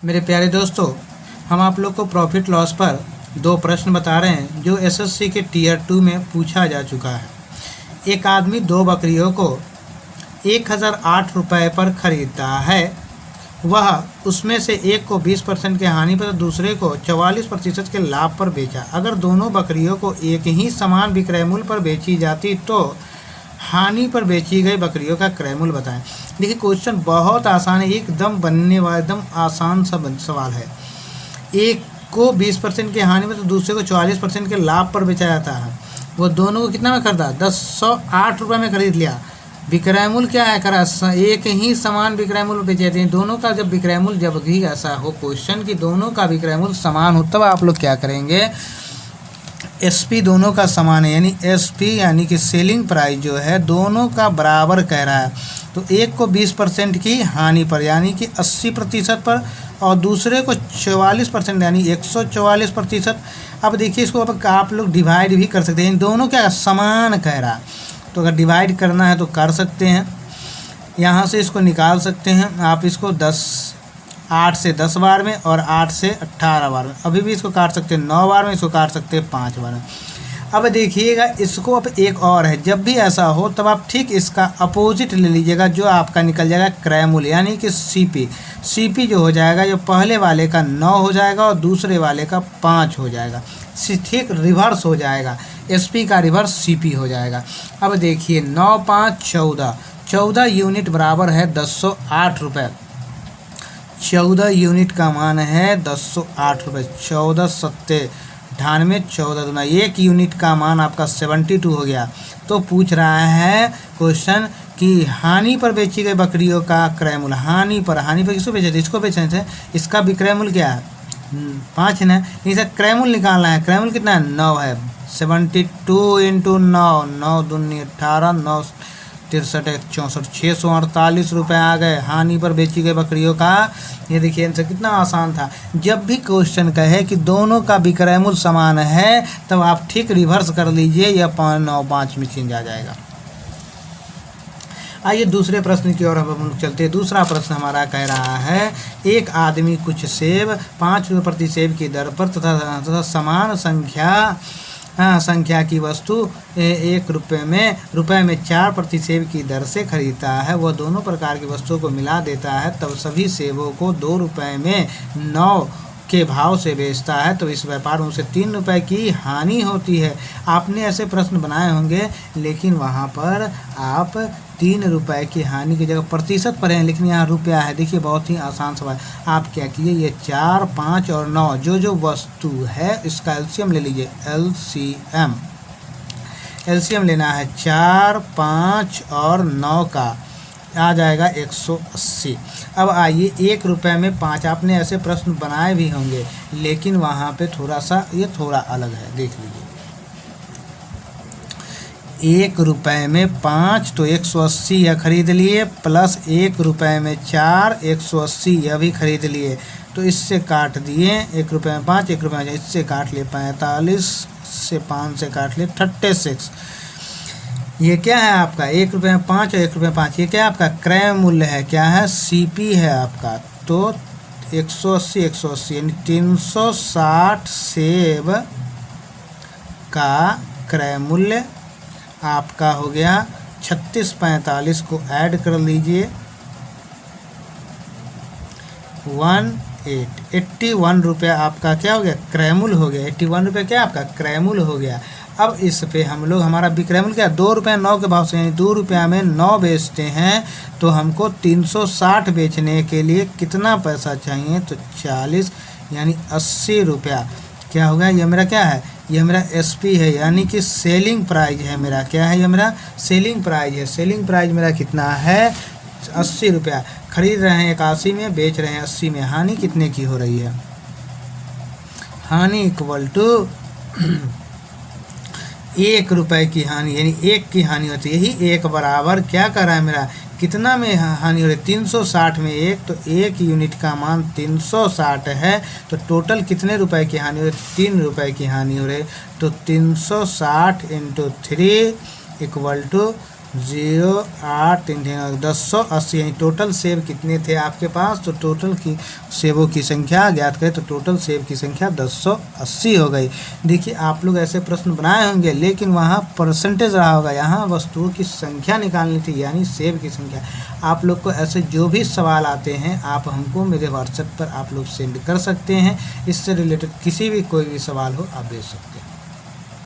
मेरे प्यारे दोस्तों, हम आप लोग को प्रॉफिट लॉस पर दो प्रश्न बता रहे हैं जो एसएससी के टीयर 2 में पूछा जा चुका है। एक आदमी दो बकरियों को 1008 रुपये पर खरीदता है। वह उसमें से एक को 20% के हानि पर, दूसरे को 44% के लाभ पर बेचा। अगर दोनों बकरियों को एक ही समान विक्रय मूल्य पर बेची जाती तो हानि पर बेची गई बकरियों का क्रय मूल्य बताएं। देखिए, क्वेश्चन बहुत आसान है, एकदम बनने वाला एकदम आसान सा सवाल है। एक को 20% की हानि में तो दूसरे को 44% के लाभ पर बेचा जाता है। वो दोनों को कितना में खरीदा? 1008 रुपये में खरीद लिया। विक्रय मूल्य क्या है? करा एक ही समान विक्रय मूल्य बेचे जाते हैं। दोनों का जब विक्रय मूल्य जब भी ऐसा हो क्वेश्चन कि दोनों का विक्रय मूल्य समान हो, तब आप लोग क्या करेंगे? एसपी दोनों का समान है, यानी एसपी यानी कि सेलिंग प्राइस जो है दोनों का बराबर कह रहा है। तो एक को 20% की हानि पर यानी कि 80% पर, और दूसरे को 44% यानी 144%। अब देखिए, इसको अब आप लोग डिवाइड भी कर सकते हैं। दोनों क्या समान कह रहा है, तो अगर डिवाइड करना है तो कर सकते हैं। यहाँ से इसको निकाल सकते हैं आप। इसको 8 से 10 बार में और 8 से 18 बार में। अभी भी इसको काट सकते हैं 9 बार में, इसको काट सकते हैं 5 बार में। अब देखिएगा, इसको अब एक और है, जब भी ऐसा हो तब आप ठीक इसका अपोजिट ले लीजिएगा, जो आपका निकल जाएगा क्रय मूल्य यानी कि सीपी जो हो जाएगा, जो पहले वाले का 9 हो जाएगा और दूसरे वाले का 5 हो जाएगा। ठीक रिवर्स हो जाएगा, एसपी का रिवर्स सीपी हो जाएगा। अब देखिए, 9 5 14 यूनिट बराबर है 1008 रुपये। 14 यूनिट का मान है 1008 रुपये। 14 सत्ते 98, 14 दूना 1 यूनिट का मान आपका 72 हो गया। तो पूछ रहा है क्वेश्चन कि हानि पर बेची गई बकरियों का क्रय मूल्य। हानि पर किसको बेचे थे? इसको बेचने थे। इसका भी क्रय मूल्य क्या है? 5 है ना। इसे क्रय मूल्य निकालना है। क्रय मूल्य कितना है? 9 है। 72 इंटू 9, 9 दूनी 18, 9 63 64, 648 रुपये आ गए हानि पर बेची गई बकरियों का। ये देखिए, इनसे कितना आसान था। जब भी क्वेश्चन कहे कि दोनों का विक्रय मूल्य समान है, तब आप ठीक रिवर्स कर लीजिए, या 9 5 में चेंज आ जाएगा। आइए दूसरे प्रश्न की ओर हम लोग चलते हैं। दूसरा प्रश्न हमारा कह रहा है, एक आदमी कुछ सेब 5 रुपये प्रति सेब की दर पर तथा समान संख्या की वस्तु 1 रुपये में 4 प्रति सेब की दर से खरीदता है। वह दोनों प्रकार की वस्तुओं को मिला देता है, तब सभी सेबों को 2 रुपये में 9 के भाव से बेचता है। तो इस व्यापार में उसे 3 रुपये की हानि होती है। आपने ऐसे प्रश्न बनाए होंगे, लेकिन वहाँ पर आप 3 रुपये की हानि की जगह प्रतिशत पर हैं, लेकिन यहाँ रुपया है। देखिए, बहुत ही आसान सवाल। आप क्या कीजिए, ये 4 5 और 9 जो वस्तु है इसका एलसीएम ले लीजिए। एलसीएम लेना है 4 5 और 9 का, आ जाएगा 180। अब आइए, 1 रुपये में 5, आपने ऐसे प्रश्न बनाए भी होंगे, लेकिन वहाँ पे थोड़ा सा ये थोड़ा अलग है। देख लीजिए, 1 रुपये में 5 तो 180 यह खरीद लिए, प्लस 1 रुपये में 4 180 यह भी खरीद लिए। तो इससे काट दिए 1 रुपये में 5, 1 रुपये में इससे काट लिए 45, से 5 से काट लिए 36। ये क्या है आपका? 1 रुपये में 5 और 1 रुपये में 5, ये क्या है आपका? क्रय मूल्य है। क्या है? सीपी है आपका। तो 180 यानी 360 सेब का क्रय मूल्य आपका हो गया 3645 को ऐड कर लीजिए 81 रुपया आपका क्या हो गया? क्रय मूल्य हो गया। 81 रुपये क्या आपका? क्रय मूल्य हो गया। अब इस पे हम लोग हमारा विक्रय मूल्य क्या? 2 रुपये 9 के भाव से, यानी 2 रुपया में 9 बेचते हैं, तो हमको 360 बेचने के लिए कितना पैसा चाहिए? तो 40 यानी 80 रुपया क्या होगा? ये मेरा क्या है? ये मेरा एसपी है, यानी कि सेलिंग प्राइस है मेरा। क्या है? ये मेरा सेलिंग प्राइस है। सेलिंग प्राइस मेरा कितना है? 80 रुपया। खरीद रहे हैं 81 में, बेच रहे हैं 80 में। हानि कितने की हो रही है? हानि इक्वल टू 1 रुपये की हानि, यानी 1 की हानि होती है। यही 1 बराबर क्या कर रहा है मेरा? कितना में हानि हो रही है? 360 में 1, तो 1 यूनिट का मान 360 है। तो टोटल कितने रुपए की हानि हो रही है? 3 रुपये की हानि हो रही है। तो 360 × 3 इक्वल टू 1080 यानी टोटल सेब कितने थे आपके पास। तो टोटल की सेबों की संख्या ज्ञात करें तो टोटल सेब की संख्या 1080 हो गई। देखिए आप लोग ऐसे प्रश्न बनाए होंगे लेकिन वहाँ परसेंटेज रहा होगा, यहाँ वस्तुओं की संख्या निकालनी थी यानी सेब की संख्या। आप लोग को ऐसे जो भी सवाल आते हैं आप हमको मेरे व्हाट्सएप पर आप लोग सेंड कर सकते हैं। इससे रिलेटेड किसी भी कोई भी सवाल हो आप भेज सकते हैं।